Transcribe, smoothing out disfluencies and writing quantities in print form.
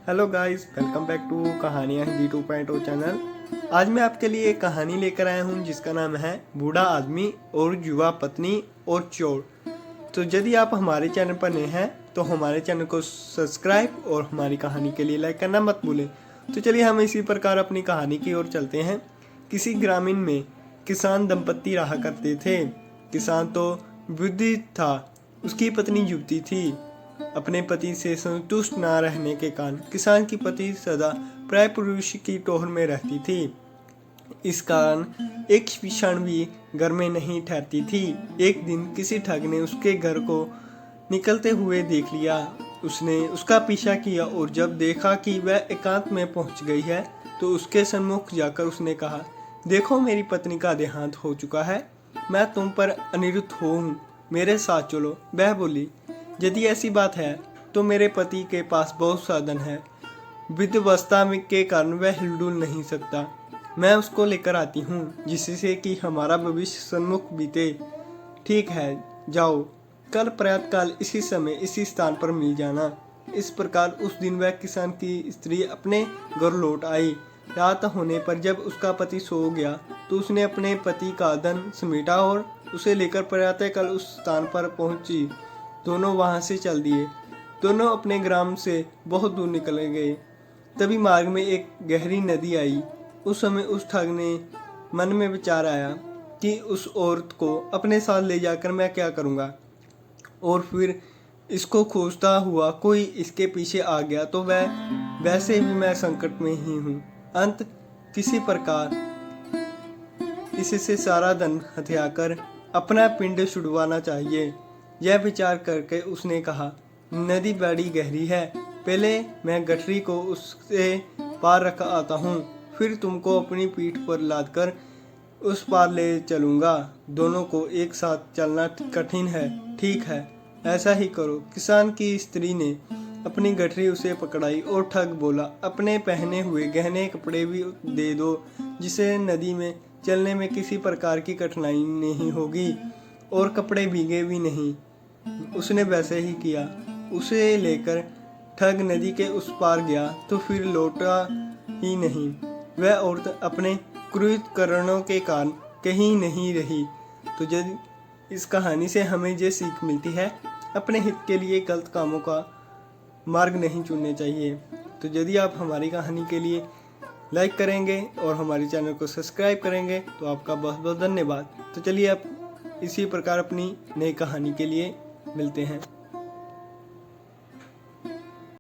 Hello guys, welcome back to कहानियाँ Hindi 2.0 channel. आज मैं आपके लिए एक कहानी लेकर आया हूँ जिसका नाम है बूढ़ा आदमी और युवा पत्नी और चोर। तो यदि आप हमारे चैनल पर नए हैं तो हमारे चैनल को सब्सक्राइब और हमारी कहानी के लिए लाइक करना मत भूलें। तो चलिए हम इसी प्रकार अपनी कहानी की ओर चलते हैं। किसी ग्रामीण में किसान दंपत्ति रहा करते थे। किसान तो बुद्धि था, उसकी पत्नी युवती थी। अपने पति से संतुष्ट न रहने के कारण किसान की पत्नी सदा प्राय पुरुष की टोहर में रहती थी। इस कारण एक क्षण भी घर में नहीं ठहरती थी। एक दिन किसी ठग ने उसके घर को निकलते हुए देख लिया। उसने उसका पीछा किया और जब देखा कि वह एकांत में पहुंच गई है तो उसके सम्मुख जाकर उसने कहा, देखो मेरी पत्नी का देहांत हो चुका है, मैं तुम पर अनिरुद्ध हूँ, मेरे साथ चलो। वह बोली, यदि ऐसी बात है तो मेरे पति के पास बहुत साधन है, वृद्धावस्था के कारण वह हिलडुल नहीं सकता। मैं उसको लेकर आती हूँ जिससे कि हमारा भविष्य सन्मुख बीते। ठीक है, जाओ, कल प्रातःकाल इसी समय इसी स्थान पर मिल जाना। इस प्रकार उस दिन वह किसान की स्त्री अपने घर लौट आई। रात होने पर जब उसका पति सो गया तो उसने अपने पति का धन समेटा और उसे लेकर प्रातःकाल उस स्थान पर पहुंची। दोनों वहां से चल दिए। दोनों अपने ग्राम से बहुत दूर निकल गए। तभी मार्ग में एक गहरी नदी आई। उस समय उस ठग ने मन में विचार आया कि उस औरत को अपने साथ ले जाकर मैं क्या करूंगा, और फिर इसको खोजता हुआ कोई इसके पीछे आ गया तो वैसे भी मैं संकट में ही हूँ। अंत किसी प्रकार इससे सारा धन हथियाकर अपना पिंड छुड़वाना चाहिए। यह विचार करके उसने कहा, नदी बड़ी गहरी है, पहले मैं गठरी को उससे पार रख आता हूँ, फिर तुमको अपनी पीठ पर लादकर उस पार ले चलूँगा। दोनों को एक साथ चलना कठिन है। ठीक है, ऐसा ही करो। किसान की स्त्री ने अपनी गठरी उसे पकड़ाई और ठग बोला, अपने पहने हुए गहने कपड़े भी दे दो, जिसे नदी में चलने में किसी प्रकार की कठिनाई नहीं होगी और कपड़े भीगे भी नहीं। उसने वैसे ही किया। उसे लेकर ठग नदी के उस पार गया तो फिर लौटा ही नहीं। वह औरत अपने क्रूर कर्णों के कारण कहीं नहीं रही। तो जब इस कहानी से हमें ये सीख मिलती है, अपने हित के लिए गलत कामों का मार्ग नहीं चुनने चाहिए। तो यदि आप हमारी कहानी के लिए लाइक करेंगे और हमारे चैनल को सब्सक्राइब करेंगे तो आपका बहुत बहुत धन्यवाद। तो चलिए आप इसी प्रकार अपनी नई कहानी के लिए मिलते हैं।